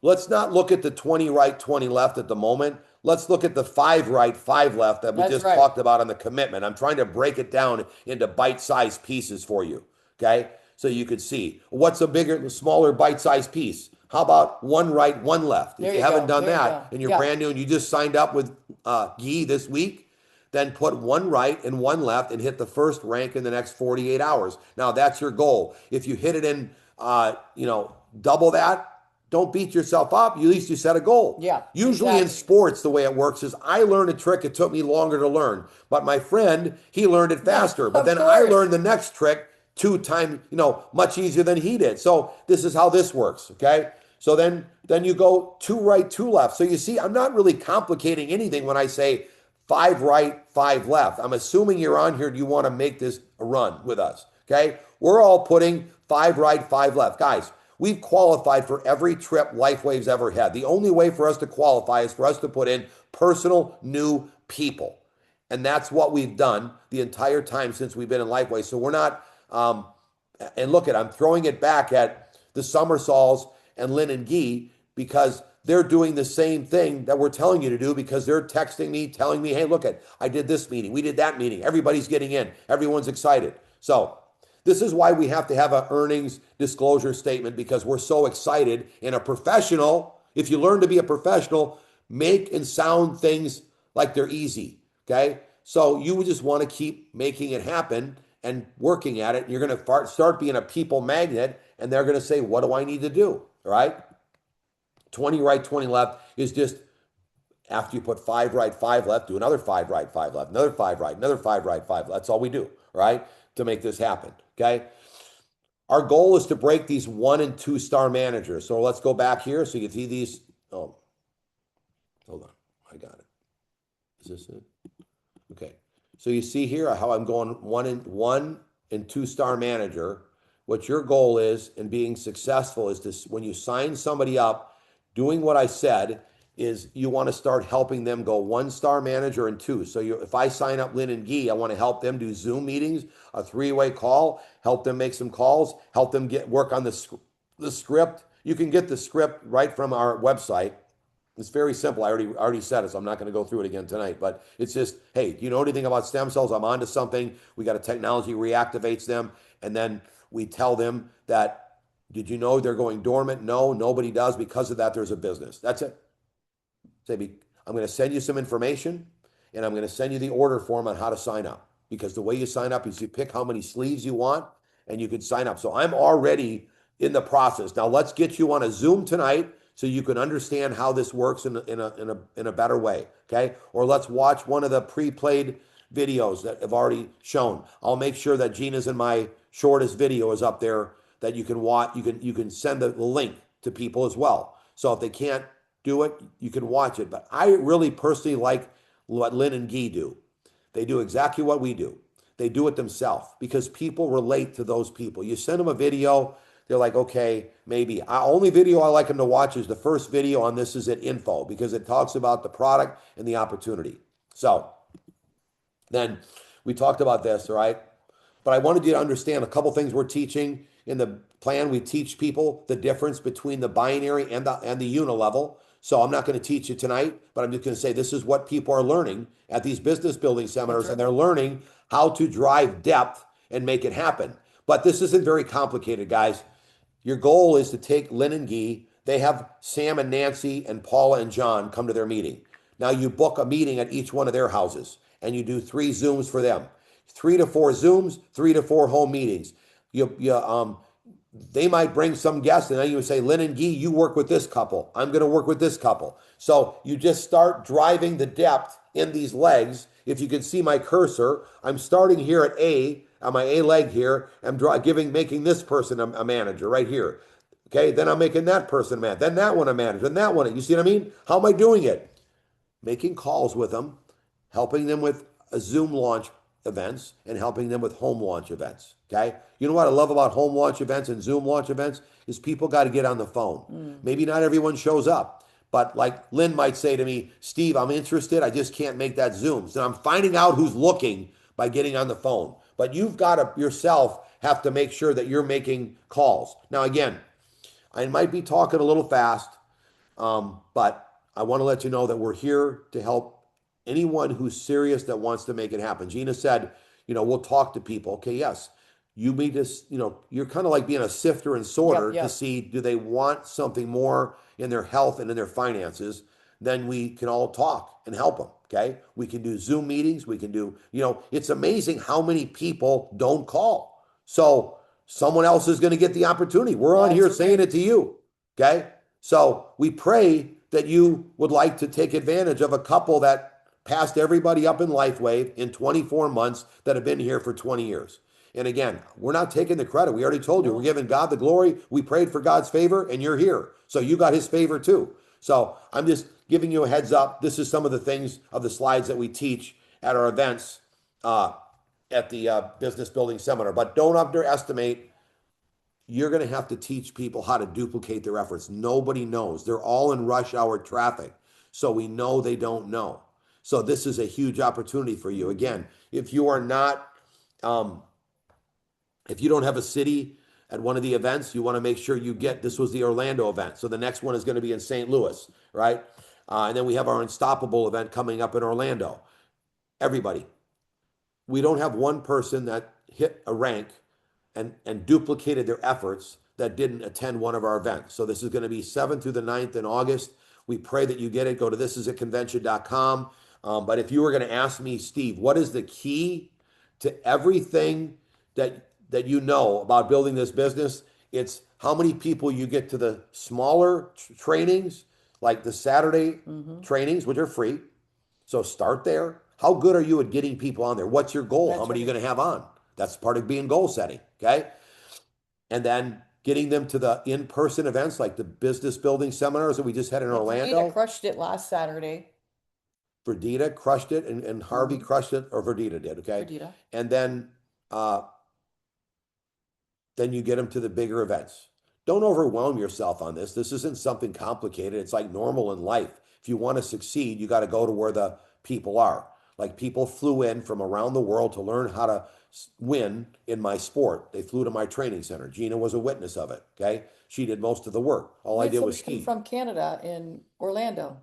let's not look at the 20 right, 20 left at the moment. Let's look at the 5 right, 5 left that we That's just right. talked about on the commitment. I'm trying to break it down into bite-sized pieces for you, okay? So you could see what's a bigger, smaller bite-sized piece. How about 1 right, 1 left? There If you you haven't go. done There you that go. and you're Yeah. brand new and you just signed up with Guy this week, then put 1 right and 1 left and hit the first rank in the next 48 hours. Now that's your goal. If you hit it in, double that, don't beat yourself up. At least you set a goal. Yeah. Usually in Exactly. sports, the way it works is I learned a trick. It took me longer to learn, but my friend, he learned it faster. But Of then I course. learned the next trick 2 times, much easier than he did. So this is how this works. Okay. So then you go 2 right, 2 left. So you see, I'm not really complicating anything when I say 5 right, 5 left. I'm assuming you're on here. Do you want to make this a run with us? Okay. We're all putting 5 right, 5 left. Guys, we've qualified for every trip LifeWave's ever had. The only way for us to qualify is for us to put in personal new people. And that's what we've done the entire time since we've been in LifeWave. So we're not, and look I'm throwing it back at the Somersalls and Lynn and Guy because they're doing the same thing that we're telling you to do because they're texting me, telling me, hey, I did this meeting. We did that meeting. Everybody's getting in. Everyone's excited. So this is why we have to have an earnings disclosure statement because we're so excited. And a professional, if you learn to be a professional, make and sound things like they're easy. Okay. So you would just want to keep making it happen and working at it. You're going to start being a people magnet and they're going to say, what do I need to do? All right. 20 right, 20 left is just after you put 5 right, 5 left, do another 5 right, 5 left, another 5 right, another 5 right, 5 left. That's all we do, right? To make this happen, okay? Our goal is to break these 1 and 2 star managers. So let's go back here so you can see these. Oh, hold on. I got it. Is this it? Okay. So you see here how I'm going 1 and 2 star manager. What your goal is in being successful is this: when you sign somebody up, doing what I said is you want to start helping them go 1 star manager and 2. So if I sign up Lynn and Guy, I want to help them do Zoom meetings, a 3-way call, help them make some calls, help them work on the script. You can get the script right from our website. It's very simple. I already said it, so I'm not going to go through it again tonight. But it's just, hey, do you know anything about stem cells? I'm onto something. We got a technology reactivates them, and then we tell them that. Did you know they're going dormant? No, nobody does. Because of that, there's a business. That's it. I'm going to send you some information, and I'm going to send you the order form on how to sign up. Because the way you sign up is you pick how many sleeves you want, and you can sign up. So I'm already in the process. Now let's get you on a Zoom tonight so you can understand how this works in a better way. Okay? Or let's watch one of the pre-played videos that have already shown. I'll make sure that Gina's in my shortest video is up there that you can watch. You can send the link to people as well. So if they can't do it, you can watch it. But I really personally like what Lynn and Guy do. They do exactly what we do. They do it themselves because people relate to those people. You send them a video, they're like, okay, maybe. Only video I like them to watch is the first video on This Is It info because it talks about the product and the opportunity. So then we talked about this, all right? But I wanted you to understand a couple things we're teaching in the plan. We teach people the difference between the binary and the unilevel. So I'm not going to teach you tonight, but I'm just going to say this is what people are learning at these business building seminars, and they're learning how to drive depth and make it happen. But this isn't very complicated, guys. Your goal is to take Lynn and Guy. They have Sam and Nancy and Paula and John come to their meeting. Now you book a meeting at each one of their houses, and you do 3 Zooms for them. 3 to 4 Zooms, 3 to 4 home meetings. You they might bring some guests, and then you would say, Lynn and Guy, you work with this couple. I'm going to work with this couple. So you just start driving the depth in these legs. If you can see my cursor, I'm starting here at A, on my A leg here. I'm making this person a manager right here. Okay, then I'm making that person mad. Then that one a manager. Then that one. You see what I mean? How am I doing it? Making calls with them, helping them with a Zoom launch events, and helping them with home launch events. Okay. You know what I love about home launch events and Zoom launch events is people got to get on the phone. Maybe not everyone shows up, but like Lynn might say to me, Steve, I'm interested. I just can't make that Zoom. So I'm finding out who's looking by getting on the phone. But you've got to yourself have to make sure that you're making calls. Now, again, I might be talking a little fast, but I want to let you know that we're here to help anyone who's serious that wants to make it happen. Gina said, we'll talk to people. Okay, yes. You need to, you're kind of like being a sifter and sorter to see, do they want something more in their health and in their finances? Then we can all talk and help them. Okay. We can do Zoom meetings. We can do, it's amazing how many people don't call. So someone else is going to get the opportunity. We're on here saying it to you. Okay. So we pray that you would like to take advantage of a couple that passed everybody up in LifeWave in 24 months that have been here for 20 years. And again, we're not taking the credit. We already told you, we're giving God the glory. We prayed for God's favor and you're here. So you got his favor too. So I'm just giving you a heads up. This is some of the things of the slides that we teach at our events at the business building seminar. But don't underestimate, you're going to have to teach people how to duplicate their efforts. Nobody knows. They're all in rush hour traffic. So we know they don't know. So this is a huge opportunity for you. Again, if you are not, if you don't have a city at one of the events, you want to make sure you get, this was the Orlando event. So the next one is going to be in St. Louis, right? And then we have our Unstoppable event coming up in Orlando. Everybody, we don't have one person that hit a rank and duplicated their efforts that didn't attend one of our events. So this is going to be 7th through the 9th in August. We pray that you get it. Go to thisisaconvention.com. But if you were going to ask me, Steve, what is the key to everything that you know about building this business? It's how many people you get to the smaller trainings, like the Saturday trainings, which are free. So start there. How good are you at getting people on there? What's your goal? How many are you going to have on? That's part of being goal setting, okay? And then getting them to the in-person events like the business building seminars that we just had in Orlando. Verdita crushed it last Saturday. Verdita crushed it, and Harvey crushed it, or Verdita did, okay? Verdita. And then you get them to the bigger events. Don't overwhelm yourself on this. This isn't something complicated. It's like normal in life. If you want to succeed, you got to go to where the people are. Like people flew in from around the world to learn how to win in my sport. They flew to my training center. Gina was a witness of it, okay? She did most of the work. All I did was ski. From Canada in Orlando.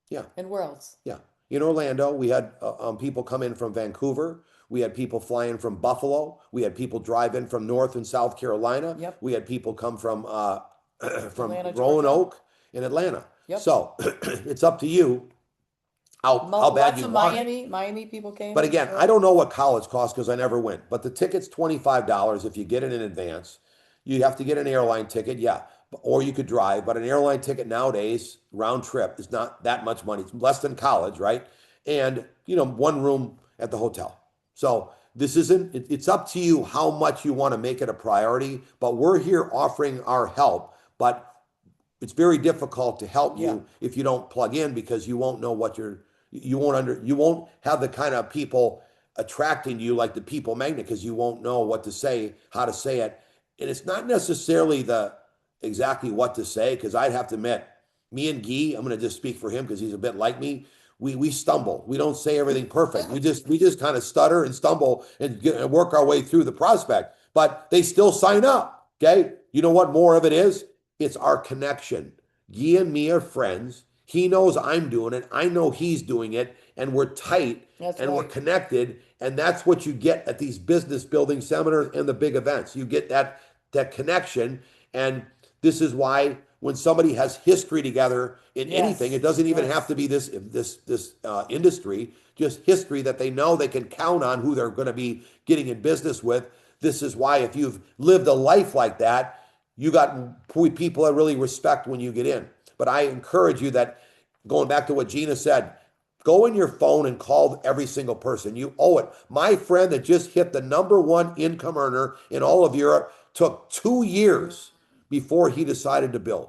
Yeah. And where else? Yeah. In Orlando, we had people come in from Vancouver. We had people fly in from Buffalo. We had people drive in from North and South Carolina. Yep. We had people come from Atlanta, Roanoke in Atlanta. Yep. So it's up to you how bad you want it. Miami people came. But again, I don't know what college costs because I never went. But the ticket's $25 if you get it in advance. You have to get an airline ticket, yeah, or you could drive. But an airline ticket nowadays, round trip, is not that much money. It's less than college, right? And one room at the hotel. So this isn't. It's up to you how much you want to make it a priority. But we're here offering our help. But it's very difficult to help you if you don't plug in because you won't know what you won't have the kind of people attracting you like the people magnet because you won't know what to say, how to say it. And it's not necessarily exactly what to say, because I'd have to admit, me and Guy, I'm going to just speak for him because he's a bit like me. We stumble. We don't say everything perfect. We just kind of stutter and stumble and work our way through the prospect, but they still sign up. Okay. You know what more of it is? It's our connection. Guy and me are friends. He knows I'm doing it. I know he's doing it. And we're tight. We're connected. And that's what you get at these business building seminars and the big events. You get that connection. And this is why when somebody has history together in anything, it Yes. doesn't even have Yes. to be this industry, just history that they know they can count on who they're going to be getting in business with. This is why if you've lived a life like that, you got people that really respect when you get in. But I encourage you that, going back to what Gina said, go in your phone and call every single person. You owe it. My friend that just hit the number one income earner in all of Europe took 2 years before he decided to build.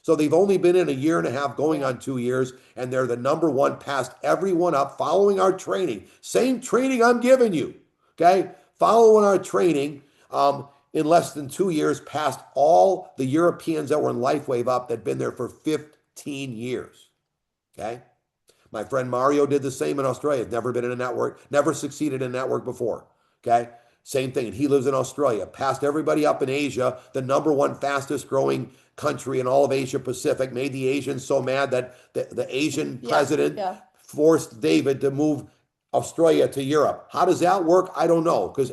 So they've only been in a year and a half, going Yeah. on 2 years, and they're the number one, passed everyone up, following our training. Same training I'm giving you, okay? Following our training, in less than 2 years, passed all the Europeans that were in LifeWave up that'd been there for 15 years, okay? My friend Mario did the same in Australia. Never been in a network, never succeeded in a network before. Okay. Same thing. And he lives in Australia. Passed everybody up in Asia, the number one fastest growing country in all of Asia Pacific. Made the Asians so mad that the Asian Yeah. president Yeah. forced David to move Australia to Europe. How does that work? I don't know, because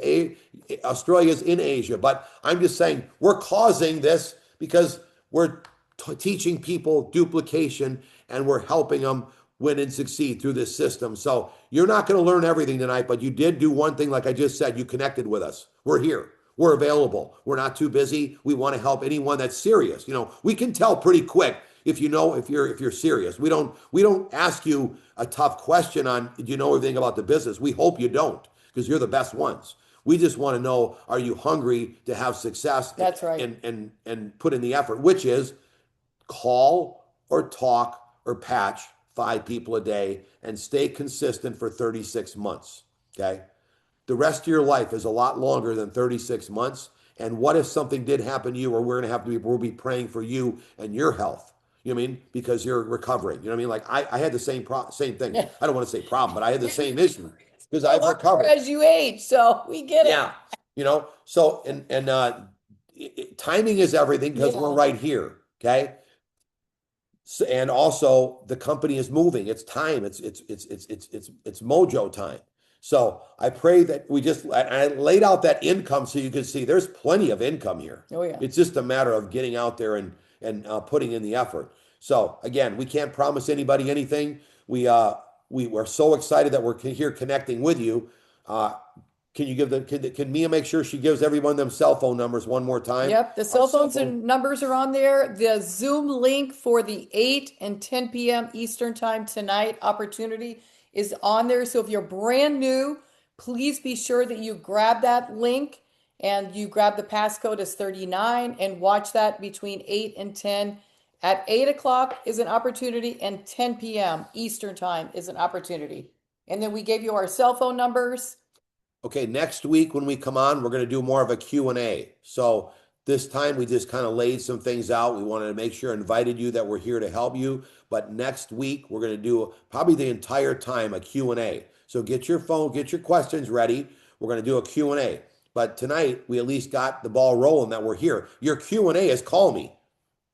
Australia is in Asia. But I'm just saying we're causing this because we're teaching people duplication, and we're helping them win and succeed through this system. So you're not going to learn everything tonight, but you did do one thing. Like I just said, you connected with us. We're here. We're available. We're not too busy. We want to help anyone that's serious. We can tell pretty quick if you're serious. We don't ask you a tough question on, do you know everything about the business? We hope you don't, because you're the best ones. We just want to know, are you hungry to have success That's right. and put in the effort, which is call or talk or patch 5 people a day and stay consistent for 36 months. Okay. The rest of your life is a lot longer than 36 months. And what if something did happen to you, or we'll be praying for you and your health? You know what I mean? Because you're recovering. You know what I mean? Like I had the same thing. Yeah. I don't want to say problem, but I had the same issue because The I've harder recovered. as you age, so we get it. Yeah. So, timing is everything because we're Yeah. right here. Okay. So, and also the company is moving. It's time. It's mojo time. So I pray that I laid out that income so you can see there's plenty of income here. Oh yeah. It's just a matter of getting out there and putting in the effort. So again, we can't promise anybody anything. We were so excited that we're here connecting with you. Uh, can you can Mia make sure she gives everyone them cell phone numbers one more time? Yep, the Our cell cell phones phone. and numbers are on there. The Zoom link for the 8 and 10 p.m. Eastern Time tonight opportunity is on there. So if you're brand new, please be sure that you grab that link and you grab the passcode as 39 and watch that between 8 and 10. At 8 o'clock is an opportunity, and 10 p.m. Eastern Time is an opportunity. And then we gave you our cell phone numbers. Okay, next week when we come on, we're going to do more of a Q&A. So this time we just kind of laid some things out. We wanted to make sure, invited you, that we're here to help you. But next week we're going to do probably the entire time a Q&A. So get your phone, get your questions ready. We're going to do a Q&A. But tonight we at least got the ball rolling that we're here. Your Q&A is call me.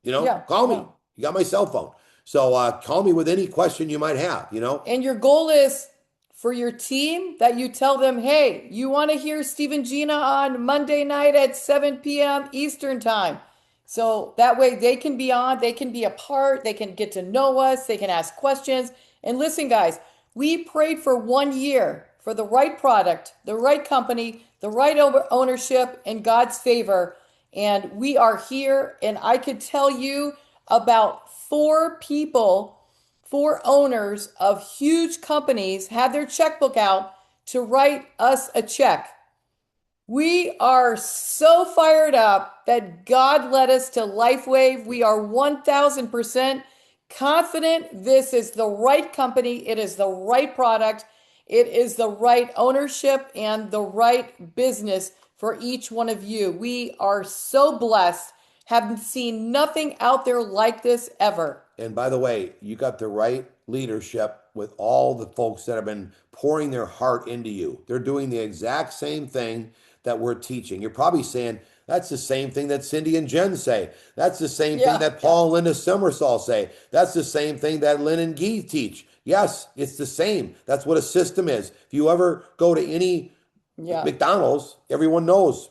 Yeah, Call me. yeah. You got my cell phone. So call me with any question you might have. And your goal is for your team that you tell them, hey, you want to hear Steve and Gina on Monday night at 7 p.m. Eastern Time. So that way they can be on, they can be a part, they can get to know us, they can ask questions. And listen, guys, we prayed for 1 year for the right product, the right company, the right ownership, and God's favor. And we are here, and I could tell you about 4 people, 4 owners of huge companies had their checkbook out to write us a check. We are so fired up that God led us to LifeWave. We are 1000% confident this is the right company, it is the right product, it is the right ownership, and the right business for each one of you. We are so blessed, haven't seen nothing out there like this ever. And by the way, you got the right leadership with all the folks that have been pouring their heart into you. They're doing the exact same thing that we're teaching. You're probably saying, that's the same thing that Cindy and Jen say. That's the same thing Yeah, that yeah, Paul and Linda Summersall say. That's the same thing that Lynn and Guy teach. Yes, it's the same. That's what a system is. If you ever go to any yeah. McDonald's, everyone knows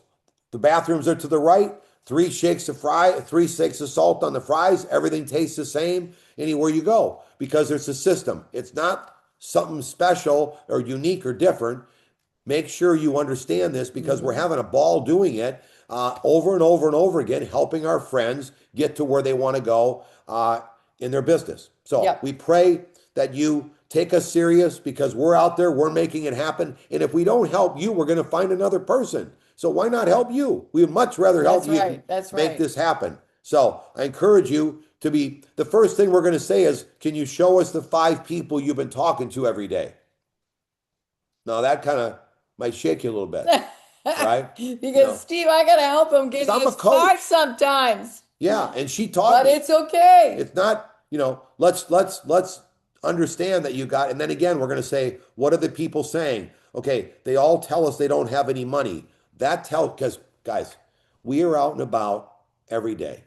the bathrooms are to the right, three shakes of salt on the fries. Everything tastes the same anywhere you go because there's a system. It's not something special or unique or different. Make sure you understand this because we're Mhm. having a ball doing it over and over and over again, helping our friends get to where they want to go in their business. So we Yep. pray that you take us serious because we're out there, we're making it happen. And if we don't help you, we're going to find another person. So why not help you? We would much rather help That's you right. That's make right. this happen. So I encourage you to be the first thing we're going to say is, can you show us the 5 people you've been talking to every day? Now that kind of might shake you a little bit, right? You Because know, Steve, I gotta help him get because I'm a his five coach. sometimes. Yeah, and she taught But me. it's okay. It's not, let's understand that you got, and then again, we're going to say, what are the people saying? Okay, they all tell us they don't have any money. Because guys, we are out and about every day.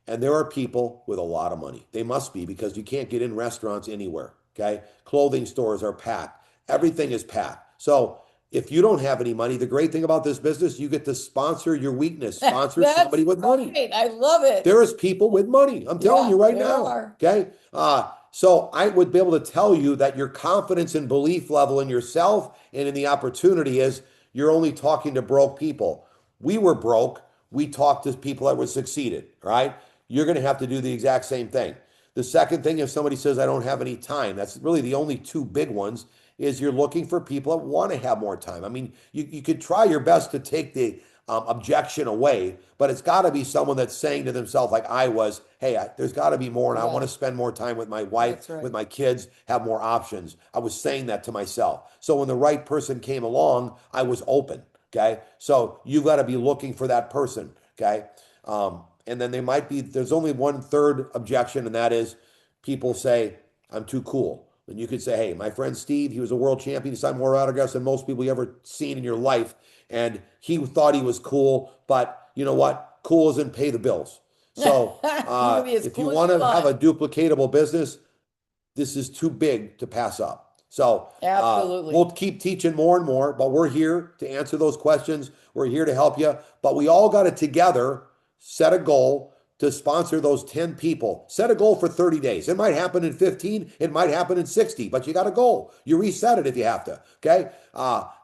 And there are people with a lot of money. They must be because you can't get in restaurants anywhere. Okay. Clothing stores are packed. Everything is packed. So if you don't have any money, the great thing about this business, you get to sponsor your weakness, sponsor somebody That's with money. right. I love it. There is people with money. I'm telling Yeah, you right there now. are. Okay. So I would be able to tell you that your confidence and belief level in yourself and in the opportunity is you're only talking to broke people. We were broke. We talked to people that were succeeded, right? You're going to have to do the exact same thing. The second thing, if somebody says, I don't have any time, that's really the only two big ones, is you're looking for people that want to have more time. I mean, you could try your best to take the objection away, but it's got to be someone that's saying to themselves, like I was, hey, there's got to be more, and I want Yeah, to spend more time with my wife, that's with right. my kids, have more options. I was saying that to myself. So when the right person came along, I was open. Okay. So you've got to be looking for that person. Okay. And then there's only one third objection, and that is people say, I'm too cool. And you could say, hey, my friend Steve, he was a world champion. He signed more autographs than most people you ever seen in your life. And he thought he was cool, but you know what? Cool doesn't pay the bills. So You can be as if you cool as want you to have want. a duplicatable business, this is too big to pass up. So we'll Absolutely. keep teaching more and more, but we're here to answer those questions. We're here to help you. But we all got to together set a goal to sponsor those 10 people. Set a goal for 30 days. It might happen in 15, it might happen in 60, but you got a goal. You reset it if you have to. Okay.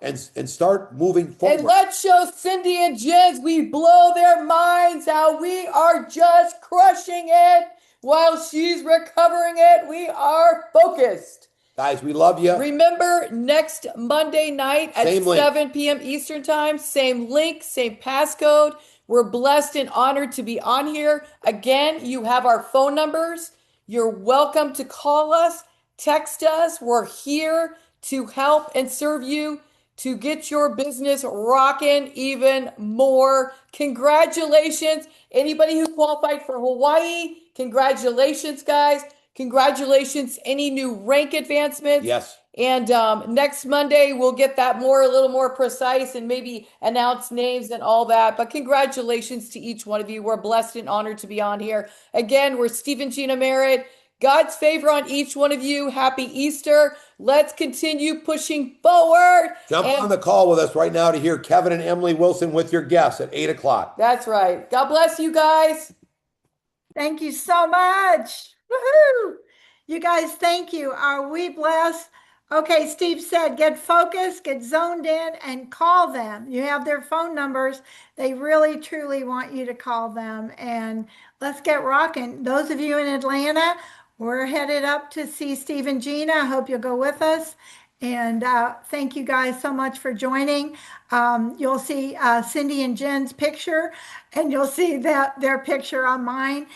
And start moving And forward. let's show Cindy and Jens we blow their minds how we are just crushing it while she's recovering it. We are focused. Guys, we love you. Remember, next Monday night at Same link. 7 p.m. Eastern Time, same link, same passcode. We're blessed and honored to be on here. Again, you have our phone numbers. You're welcome to call us, text us. We're here to help and serve you to get your business rocking even more. Congratulations. Anybody who qualified for Hawaii, congratulations, guys. Congratulations, any new rank advancements. Yes. And next Monday, we'll get that a little more precise and maybe announce names and all that. But congratulations to each one of you. We're blessed and honored to be on here. Again, we're Steve and Gina Merritt. God's favor on each one of you. Happy Easter. Let's continue pushing forward. Jump on And the call with us right now to hear Kevin and Emily Wilson with your guests at 8 o'clock. that's right. God bless you guys. Thank you so much. Woohoo! You guys, thank you. Are we blessed? Okay, Steve said, get focused, get zoned in, and call them. You have their phone numbers. They really, truly want you to call them. And let's get rocking. Those of you in Atlanta, we're headed up to see Steve and Gina. I hope you'll go with us. And thank you guys so much for joining. You'll see Cindy and Jen's picture, and you'll see their picture on mine.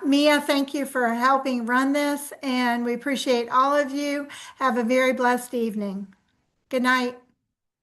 Mia, thank you for helping run this, and we appreciate all of you. Have a very blessed evening. Good night.